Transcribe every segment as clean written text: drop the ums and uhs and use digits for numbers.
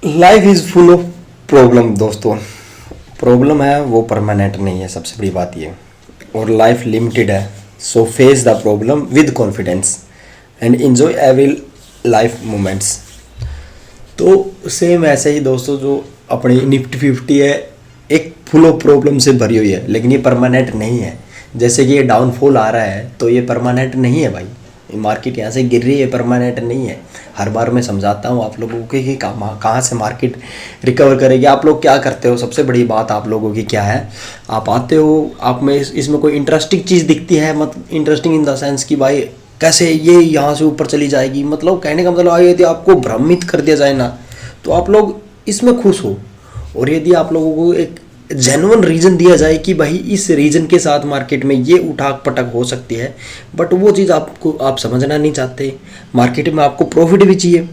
Life is full of problem दोस्तों। Problem है वो परमानेंट नहीं है, सबसे बड़ी बात ये। और लाइफ लिमिटेड है, सो face the problem with confidence and enjoy every life moments. तो सेम ऐसे ही दोस्तों, जो अपनी निफ्टी 50 है, एक फुल ऑफ प्रॉब्लम से भरी हुई है, लेकिन ये परमानेंट नहीं है। जैसे कि ये डाउनफॉल आ रहा है तो ये परमानेंट नहीं है भाई। मार्केट यहाँ से गिर रही है, परमानेंट नहीं है। हर बार मैं समझाता हूँ आप लोगों को कि कहाँ से मार्केट रिकवर करेगी। आप लोग क्या करते हो, सबसे बड़ी बात आप लोगों की क्या है, आप आते हो, आप में इसमें कोई इंटरेस्टिंग चीज़ दिखती है, मतलब इंटरेस्टिंग इन द सेंस कि भाई कैसे ये यहाँ से ऊपर चली जाएगी, मतलब कहने का मतलब यदि आपको भ्रमित कर दिया जाए ना, तो आप लोग इसमें खुश हो। और यदि आप लोगों को एक जेन्युइन रीज़न दिया जाए कि भाई इस रीज़न के साथ मार्केट में ये उठाक पटक हो सकती है, बट वो चीज़ आप समझना नहीं चाहते। मार्केट में आपको प्रॉफिट भी चाहिए,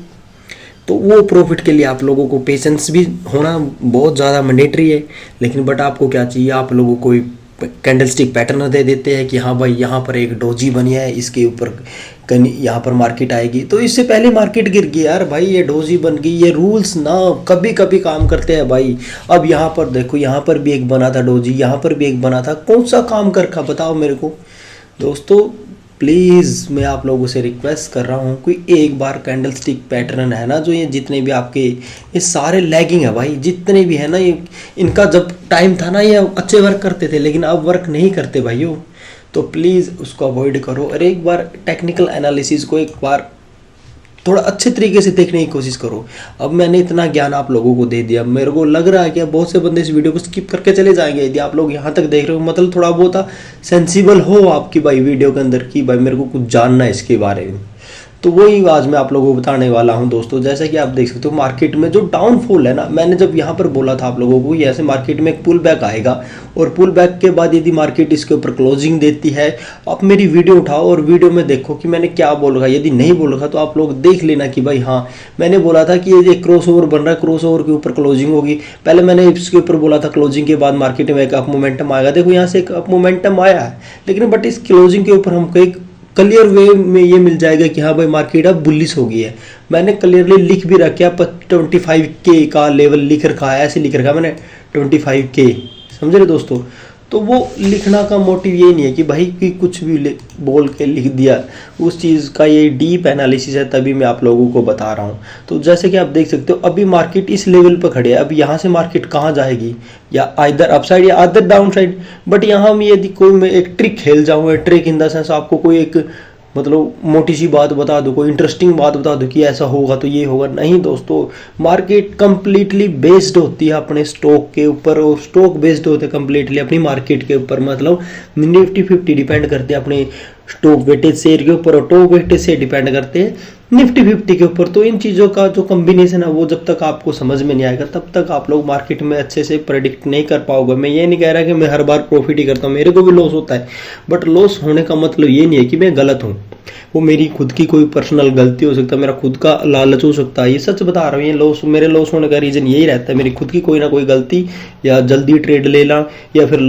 तो वो प्रॉफिट के लिए आप लोगों को पेशेंस भी होना बहुत ज़्यादा मैंडेटरी है। लेकिन बट आपको क्या चाहिए, आप लोगों को कैंडलस्टिक पैटर्न दे देते हैं कि हाँ भाई यहाँ पर एक डोजी बनी है, इसके ऊपर यहाँ पर मार्केट आएगी। तो इससे पहले मार्केट गिर गई यार भाई, ये डोजी बन गई। ये रूल्स ना कभी कभी काम करते हैं भाई। अब यहाँ पर देखो, यहाँ पर भी एक बना था डोजी, यहाँ पर भी एक बना था, कौन सा काम कर रखा बताओ मेरे को दोस्तों। प्लीज़ मैं आप लोगों से रिक्वेस्ट कर रहा हूँ, कोई एक बार कैंडलस्टिक पैटर्न है ना, जो ये जितने भी आपके ये सारे लैगिंग है भाई, जितने भी है ना ये, इनका जब टाइम था ना ये अच्छे वर्क करते थे, लेकिन अब वर्क नहीं करते भाइयों। तो प्लीज़ उसको अवॉइड करो और एक बार टेक्निकल एनालिसिस को एक बार थोड़ा अच्छे तरीके से देखने की कोशिश करो। अब मैंने इतना ज्ञान आप लोगों को दे दिया, मेरे को लग रहा है कि अब बहुत से बंदे इस वीडियो को स्किप करके चले जाएंगे। यदि आप लोग यहाँ तक देख रहे हो, मतलब थोड़ा बहुत सेंसिबल हो आपकी भाई वीडियो के अंदर कि भाई मेरे को कुछ जानना है इसके बारे में, तो वही आज मैं आप लोगों को बताने वाला हूं दोस्तों। जैसा कि आप देख सकते हो मार्केट में जो डाउनफॉल है ना, मैंने जब यहाँ पर बोला था आप लोगों को ये ऐसे मार्केट में एक पुल बैक आएगा, और पुल बैक के बाद यदि मार्केट इसके ऊपर क्लोजिंग देती है, आप मेरी वीडियो उठाओ और वीडियो में देखो कि मैंने क्या बोल रखा। यदि नहीं बोल रखा तो आप लोग देख लेना कि भाई हाँ, मैंने बोला था कि ये क्रॉस ओवर बन रहा है, क्रॉस ओवर के ऊपर क्लोजिंग होगी। पहले मैंने इसके ऊपर बोला था क्लोजिंग के बाद मार्केट में एक अप मोमेंटम आएगा। देखो यहाँ से एक अप मोमेंटम आया है, लेकिन बट इस क्लोजिंग के ऊपर हमको एक क्लियर वे में ये मिल जाएगा कि हाँ भाई मार्केट अब बुलिश हो गई है। मैंने क्लियरली लिख भी रखा, 25K का लेवल लिख रखा है, ऐसे लिख रखा है मैंने 25K, समझ रहे दोस्तों। तो वो लिखना का मोटिव ये नहीं है कि भाई कि कुछ भी बोल के लिख दिया, उस चीज़ का ये डीप एनालिसिस है, तभी मैं आप लोगों को बता रहा हूँ। तो जैसे कि आप देख सकते हो अभी मार्केट इस लेवल पर खड़ी है, अब यहाँ से मार्केट कहाँ जाएगी, या आइदर अपसाइड या आइदर डाउन साइड। बट यहाँ में यदि कोई मैं एक ट्रिक खेल जाऊँ, ट्रिक इन द सेंस आपको कोई एक मतलब मोटी सी बात बता दो, कोई इंटरेस्टिंग बात बता दो कि ऐसा होगा तो ये होगा, नहीं दोस्तों। मार्केट कंप्लीटली बेस्ड होती है अपने स्टॉक के ऊपर, और स्टॉक बेस्ड होते हैं कंप्लीटली अपनी मार्केट के ऊपर। मतलब निफ्टी 50 डिपेंड करते हैं अपने स्टॉक वेटेज शेयर के ऊपर, और टॉप वेटेज से डिपेंड करते हैं निफ्टी 50 के ऊपर। तो इन चीज़ों का जो कम्बिनेशन है वो जब तक आपको समझ में नहीं आएगा, तब तक आप लोग मार्केट में अच्छे से प्रेडिक्ट नहीं कर पाओगे। मैं ये नहीं कह रहा कि मैं हर बार प्रॉफिट ही करता हूँ, मेरे को भी लॉस होता है, बट लॉस होने का मतलब ये नहीं है कि मैं गलत हूँ। वो मेरी खुद की कोई पर्सनल गलती हो सकता है, मेरा खुद का लालच हो सकता है, ये सच बता रहा हूँ। ये लॉस, मेरे लॉस होने का रीज़न यही रहता है, मेरी खुद की कोई ना कोई गलती, या जल्दी ट्रेड लेना, या फिर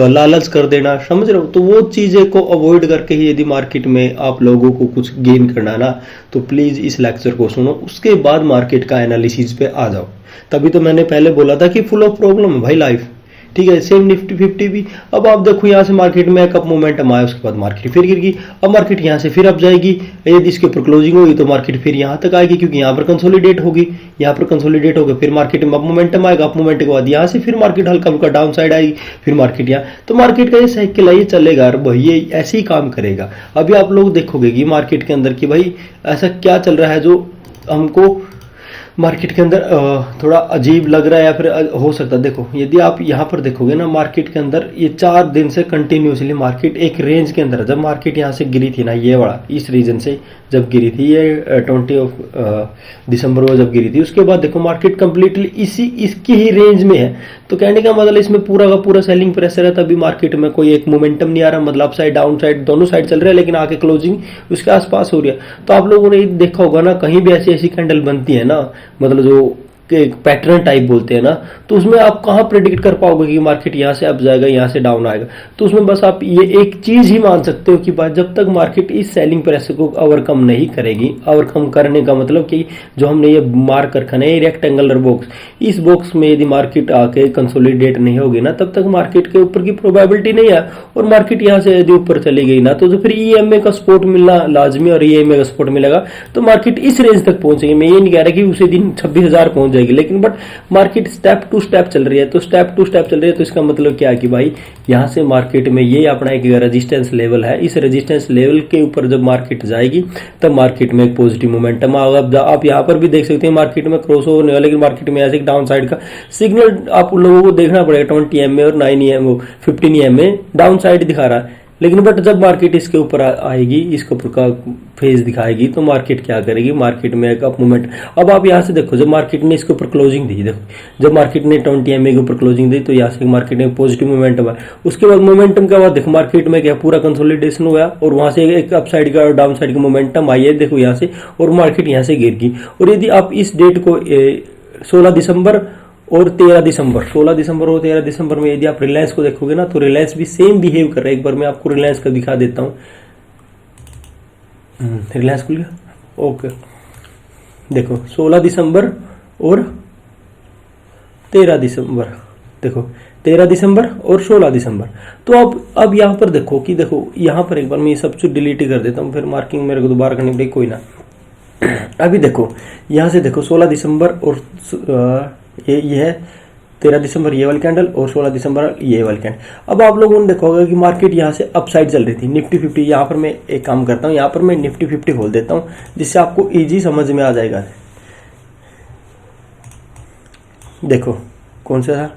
लालच कर देना, समझ रहे हो। तो वो चीज़ें को अवॉइड करके ही यदि मार्केट में आप लोगों को कुछ गेन करना ना, तो प्लीज़ इस लेक्चर को सुनो, उसके बाद मार्केट का एनालिसिस पे आ जाओ। तभी तो मैंने पहले बोला था कि फुल ऑफ प्रॉब्लम है भाई लाइफ, ठीक है। सेम निफ्टी 50 भी, अब आप देखो यहाँ से मार्केट में एक अप मोमेंटम आया, उसके बाद मार्केट फिर गिर गई। अब मार्केट यहाँ से फिर अप जाएगी, यदि इसके ऊपर क्लोजिंग होगी तो मार्केट फिर यहाँ तक आएगी, क्योंकि यहाँ पर कंसोलिडेट होगी, यहाँ पर कंसोलिडेट होकर फिर मार्केट में अप मोमेंटम आएगा। अप मोमेंटम के बाद यहाँ से फिर मार्केट हल्का हल्का डाउन साइड आएगी, फिर मार्केट यहाँ, तो मार्केट का ये साइकिल है, ये चलेगा और भाई ये ऐसे ही काम करेगा। अभी आप लोग देखोगे कि मार्केट के अंदर कि भाई ऐसा क्या चल रहा है जो हमको मार्केट के अंदर थोड़ा अजीब लग रहा है, या फिर हो सकता है। देखो यदि आप यहाँ पर देखोगे ना, मार्केट के अंदर ये 4 दिन से कंटिन्यूसली मार्केट एक रेंज के अंदर है। जब मार्केट यहाँ से गिरी थी ना, ये वाला इस रीजन से जब गिरी थी, ये 20 दिसंबर को जब गिरी थी, उसके बाद देखो मार्केट कंप्लीटली इसकी ही रेंज में है। तो कहने का मतलब इसमें पूरा का पूरा सेलिंग प्रेशर है, तभी मार्केट में कोई एक मोमेंटम नहीं आ रहा, मतलब अप साइड डाउन साइड दोनों साइड चल रहा है, लेकिन आके क्लोजिंग उसके आसपास हो रही है। तो आप लोगों ने देखा होगा ना, कहीं भी ऐसी ऐसी कैंडल बनती है ना, मतलब जो पैटर्न टाइप बोलते हैं ना, तो उसमें आप कहाँ प्रेडिक्ट कर पाओगे कि मार्केट यहाँ से अप जाएगा, यहाँ से डाउन आएगा। तो उसमें बस आप ये एक चीज ही मान सकते हो कि जब तक मार्केट इस सेलिंग प्रेशर को ओवरकम नहीं करेगी, ओवरकम करने का मतलब कि जो हमने ये मार्क कर रखा है ये रेक्टेंगुलर बॉक्स, इस बॉक्स में यदि मार्केट आके कंसोलिडेट नहीं होगी ना, तब तक मार्केट के ऊपर की प्रोबेबिलिटी नहीं है। और मार्केट यहाँ से यदि ऊपर चली गई ना, तो फिर ईएमए का सपोर्ट मिलना लाजमी, और ईएमए का सपोर्ट मिलेगा तो मार्केट इस रेंज तक पहुंचेगी। मैं ये नहीं कह रहा कि उसी दिन 26,000 पहुंच जाएगी, लेकिन but market step to step चल रही है। तो स्टेप टू स्टेप चल रही है तो इसका मतलब क्या है कि भाई यहाँ से मार्केट में ये अपना एक रेजिस्टेंस लेवल है, इस रेजिस्टेंस लेवल के ऊपर जब मार्केट जाएगी तब मार्केट में एक पॉजिटिव मोमेंटम आएगा। आप यहाँ पर भी देख सकते हैं मार्केट में क्रॉस ओवर नहीं हुआ, लेकिन मार्केट में ऐसे डाउन साइड का सिग्नल आप लोगों को देखना पड़ेगा। 20 EMA और 9 EMA 15 EMA डाउन साइड दिखा रहा है, लेकिन बट जब मार्केट इसके ऊपर आएगी, इसके ऊपर का फेज दिखाएगी तो मार्केट क्या करेगी, मार्केट में एक अप मूवमेंट। अब आप यहाँ से देखो जब मार्केट ने इसके ऊपर क्लोजिंग दी, देखो जब मार्केट ने 20 EMA के ऊपर क्लोजिंग दी तो यहाँ से मार्केट में पॉजिटिव मोमेंटम है। उसके बाद मोमेंटम के बाद देखो मार्केट में क्या पूरा कंसोलिडेशन हुआ और वहां से एक अप साइड का और डाउन साइड का मोमेंटम आई है, देखो यहाँ से, और मार्केट यहाँ से गिर गई। और यदि आप इस डेट को 16 दिसंबर और 13 दिसंबर 16 दिसंबर और 13 दिसंबर में यदि आप रिलायंस को देखोगे ना, तो रिलायंस भी सेम बिहेव कर रहा है। एक बार मैं आपको रिलायंस का दिखा देता हूँ। रिलायंस खुल गया, ओके। देखो 16 दिसंबर और 13 दिसंबर, देखो 13 दिसंबर और 16 दिसंबर। तो अब यहाँ पर देखो कि देखो यहाँ पर एक बार मैं ये सब कुछ डिलीट ही कर देता हूँ, फिर मार्किंग मेरे को दोबारा करनी पड़ेगी, कोई ना। अभी देखो यहाँ से देखो 16 दिसंबर और ये है 13 दिसंबर ये वाली कैंडल और 16 दिसंबर ये वाली कैंडल। अब आप लोगों ने देखा होगा कि मार्केट यहाँ से अपसाइड चल रही थी। निफ्टी 50, यहाँ पर मैं एक काम करता हूँ, यहाँ पर मैं निफ्टी 50 खोल देता हूँ जिससे आपको इजी समझ में आ जाएगा। देखो कौन सा था,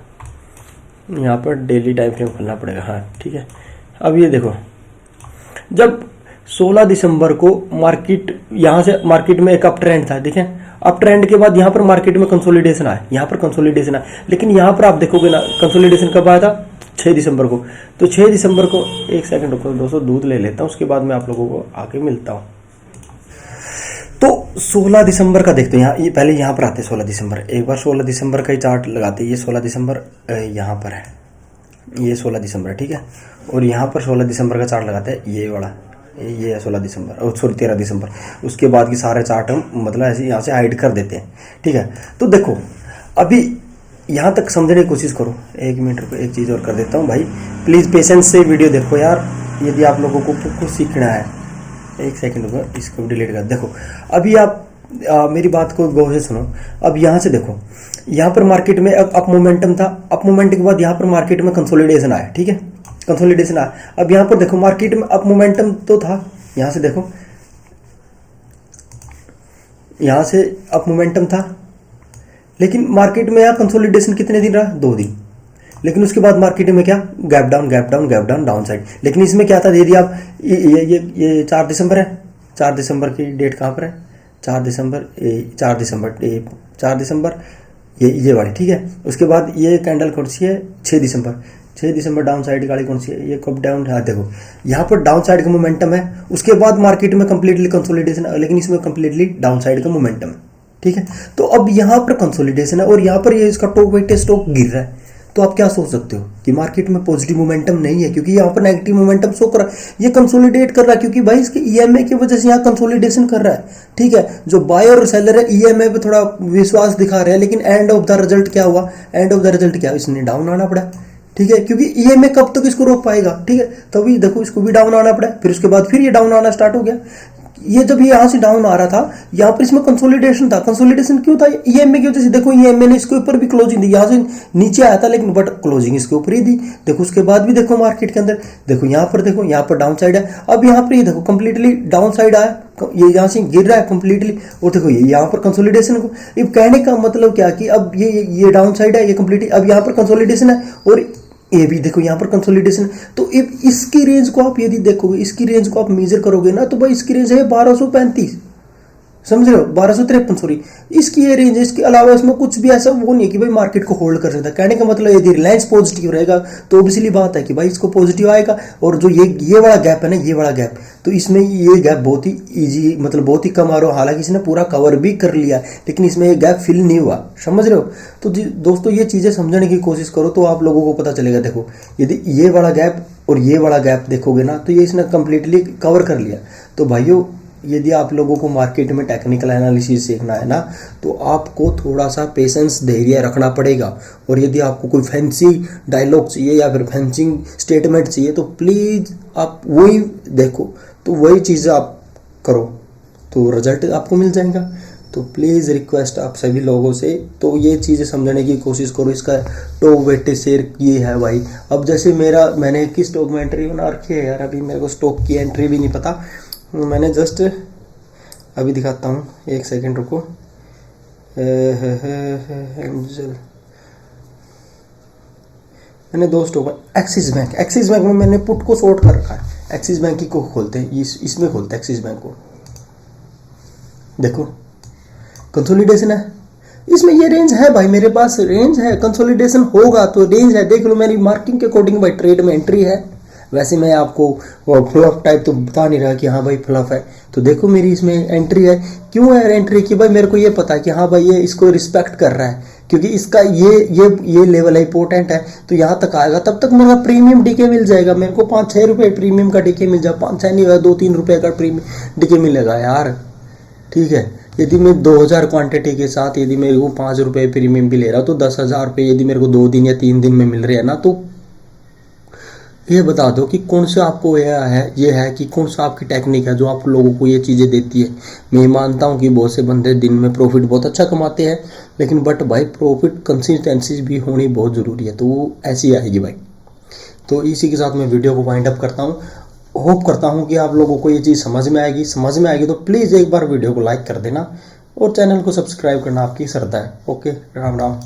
यहाँ पर डेली टाइम फ्रेम खोलना पड़ेगा, हाँ ठीक है। अब ये देखो जब 16 दिसंबर को मार्केट यहाँ से मार्केट में एक अप ट्रेंड था, ठीक है। अप ट्रेंड के बाद यहाँ पर मार्केट में कंसोलिडेशन आया, यहाँ पर कंसोलिडेशन आया, लेकिन यहाँ पर आप देखोगे ना कंसोलिडेशन कब आया था, 6 दिसंबर को। तो 6 दिसंबर को, एक सेकंड रुको दोस्तों, दूध ले लेता हूँ, उसके बाद मैं आप लोगों को आके मिलता हूँ। तो 16 दिसंबर का देखते हैं, यहाँ ये पहले यहाँ पर आते हैं 16 दिसंबर, एक बार 16 दिसंबर का ही चार्ट लगाते हैं। ये 16 दिसंबर यहाँ पर है, ये 16 दिसंबर ठीक है, और यहाँ पर 16 दिसंबर का चार्ट लगाते हैं, ये वाला, ये है 16 दिसंबर और सॉरी 13 दिसंबर। उसके बाद की सारे चार्ट हम मतलब ऐसे यहाँ से हाइड कर देते हैं, ठीक है। तो देखो अभी यहाँ तक समझने की कोशिश करो। एक मिनट रुको, एक चीज़ और कर देता हूँ भाई, प्लीज़ पेशेंस से वीडियो देखो यार, यदि आप लोगों को कुछ सीखना है। एक सेकंड रुको, इसको डिलीट कर। देखो अभी आप मेरी बात को गौर से सुनो। अब यहाँ से देखो, यहाँ पर मार्केट में अप मोमेंटम था, अप मोमेंटम के बाद यहाँ पर मार्केट में कंसोलिडेशन आया, ठीक है, कंसोलिडेशन आया। अब यहाँ पर देखो मार्केट में अप मोमेंटम तो था, यहाँ से देखो, यहाँ से अप मोमेंटम था, लेकिन मार्केट में यहाँ कंसोलिडेशन कितने दिन रहा, 2 दिन। लेकिन उसके बाद मार्केट में क्या, gap down gap down gap down down side. लेकिन इसमें क्या था, यदि आप ये 4 दिसंबर है, 4 दिसंबर की डेट कहाँ पर है, 4 दिसंबर 4 दिसंबर ये वाली, ठीक है। उसके बाद ये कैंडल कौन सी है, 6 दिसंबर डाउन साइड गाड़ी कौन सी है, ये कब डाउन है, देखो यहाँ पर डाउन साइड का मोमेंटम है। उसके बाद मार्केट में कंप्लीटली कंसोलिडेशन, लेकिन इसमें कंप्लीटली डाउन साइड का मोमेंटम है, ठीक है। तो अब यहाँ पर कंसोलिडेशन है और यहाँ पर ये इसका टॉप वेटेड स्टॉक गिर रहा है। तो आप क्या सोच सकते हो कि मार्केट में पॉजिटिव मोमेंटम नहीं है, क्योंकि यहाँ पर नेगेटिव मोमेंटम शो कर रहा है। ये कंसोलिडेट कर रहा है क्योंकि भाई इसके ईएमए की वजह से यहाँ कंसोलिडेशन कर रहा है, ठीक है। जो बायर और सेलर है ईएमए पे थोड़ा विश्वास दिखा रहे हैं, लेकिन एंड ऑफ द रिजल्ट क्या हुआ, एंड ऑफ द रिजल्ट क्या, इसने डाउन आना पड़ा, ठीक है, क्योंकि ईएमए कब तक इसको रोक पाएगा, ठीक है। तभी देखो इसको भी डाउन आना पड़ा, फिर उसके बाद फिर ये डाउन आना स्टार्ट हो गया। ये जब ये यहाँ से डाउन आ रहा था, यहाँ पर इसमें कंसोलिडेशन था। कंसोलिडेशन क्यों था, ईएमए की वजह से। देखो ईएमए ने इसके ऊपर भी क्लोजिंग दी, यहाँ से नीचे आया था, लेकिन बट क्लोजिंग इसके ऊपर ही दी। देखो उसके बाद भी देखो मार्केट के अंदर देखो, यहाँ पर डाउन साइड है। अब यहाँ पर ये देखो कंप्लीटली डाउन साइड आया, ये यहाँ से गिर रहा है कंप्लीटली, और देखो ये यहाँ पर कंसोलिडेशन को, ये कहने का मतलब क्या कि अब ये डाउन साइड है, ये कंप्लीटली अब यहाँ पर कंसोलिडेशन है, और ये भी देखो यहाँ पर कंसोलिडेशन। तो इसकी रेंज को आप यदि देखोगे, इसकी रेंज को आप मेजर करोगे ना, तो भाई इसकी रेंज है 1235, समझ रहे हो, 1253 सॉरी, इसकी ये रेंज है। इसके अलावा इसमें कुछ भी ऐसा वो नहीं है कि भाई मार्केट को होल्ड कर सकता है। कहने का मतलब यदि रिलायंस पॉजिटिव रहेगा तो ऑब्वियसली बात है कि भाई इसको पॉजिटिव आएगा। और जो ये वाला गैप है ना, ये वाला गैप, तो इसमें ये गैप बहुत ही ईजी, मतलब बहुत ही कम आ रहा हो। हालांकि इसने पूरा कवर भी कर लिया, लेकिन इसमें ये गैप फिल नहीं हुआ, समझ रहे हो। तो दोस्तों ये चीज़ें समझने की कोशिश करो तो आप लोगों को पता चलेगा। देखो यदि ये वाला गैप और ये वाला गैप देखोगे ना, तो ये इसने कंप्लीटली कवर कर लिया। तो भाइयों, यदि आप लोगों को मार्केट में टेक्निकल एनालिसिस सीखना है ना, तो आपको थोड़ा सा पेशेंस, धैर्य रखना पड़ेगा। और यदि आपको कोई फैंसी डायलॉग चाहिए या फिर फैंसी स्टेटमेंट चाहिए, तो प्लीज़ आप वही देखो, तो वही चीज़ें आप करो, तो रिजल्ट आपको मिल जाएगा। तो प्लीज़ रिक्वेस्ट आप सभी लोगों से, तो ये चीज़ें समझने की कोशिश करो। इसका टॉप वेटेज शेयर ये है भाई। अब जैसे मैंने किस स्टॉक में एंट्री बना रखी है यार, अभी मेरे को स्टॉक की एंट्री भी नहीं पता। मैंने जस्ट अभी दिखाता हूँ, एक सेकंड रुको। एंजल, मैंने 2 स्टॉक, एक्सिस बैंक में मैंने पुट को शॉर्ट कर रखा है। एक्सिस बैंक को खोलते हैं, इसमें खोलते हैं एक्सिस बैंक को। देखो कंसोलिडेशन है, इसमें ये रेंज है भाई, मेरे पास रेंज है, कंसोलिडेशन होगा तो रेंज है। देख लो मेरी मार्किंग के अकॉर्डिंग भाई ट्रेड में एंट्री है। वैसे मैं आपको फ्लफ टाइप तो बता नहीं रहा कि हाँ भाई फ्लफ है। तो देखो मेरी इसमें एंट्री है। क्यों है एंट्री की भाई, मेरे को ये पता है कि हाँ भाई ये इसको रिस्पेक्ट कर रहा है, क्योंकि इसका ये लेवल है इंपॉर्टेंट है। तो यहाँ तक आएगा तब तक मेरा प्रीमियम डीके मिल जाएगा। मेरे को 5-6 रुपये प्रीमियम का डीके मिल जाए, 5-6 नहीं होगा 2-3 रुपये का प्रीमियम डीके मिलेगा यार, ठीक है। यदि मैं 2000 क्वांटिटी के साथ यदि मेरे को 5 रुपये प्रीमियम भी ले रहा, तो 10,000 रुपये यदि मेरे को 2 दिन या 3 दिन में मिल रहे हैं ना, तो ये बता दो कि कौन सा आपको ये है कि कौन सा आपकी टेक्निक है जो आप लोगों को ये चीज़ें देती है। मैं मानता हूँ कि बहुत से बंदे दिन में प्रॉफिट बहुत अच्छा कमाते हैं, लेकिन बट भाई प्रॉफिट कंसिस्टेंसी भी होनी बहुत ज़रूरी है, तो वो ऐसी आएगी भाई। तो इसी के साथ मैं वीडियो को वाइंड अप करता हूँ। होप करता हूँ कि आप लोगों को ये चीज़ समझ में आएगी तो प्लीज़ एक बार वीडियो को लाइक कर देना और चैनल को सब्सक्राइब करना आपकी श्रद्धा है। ओके, राम राम।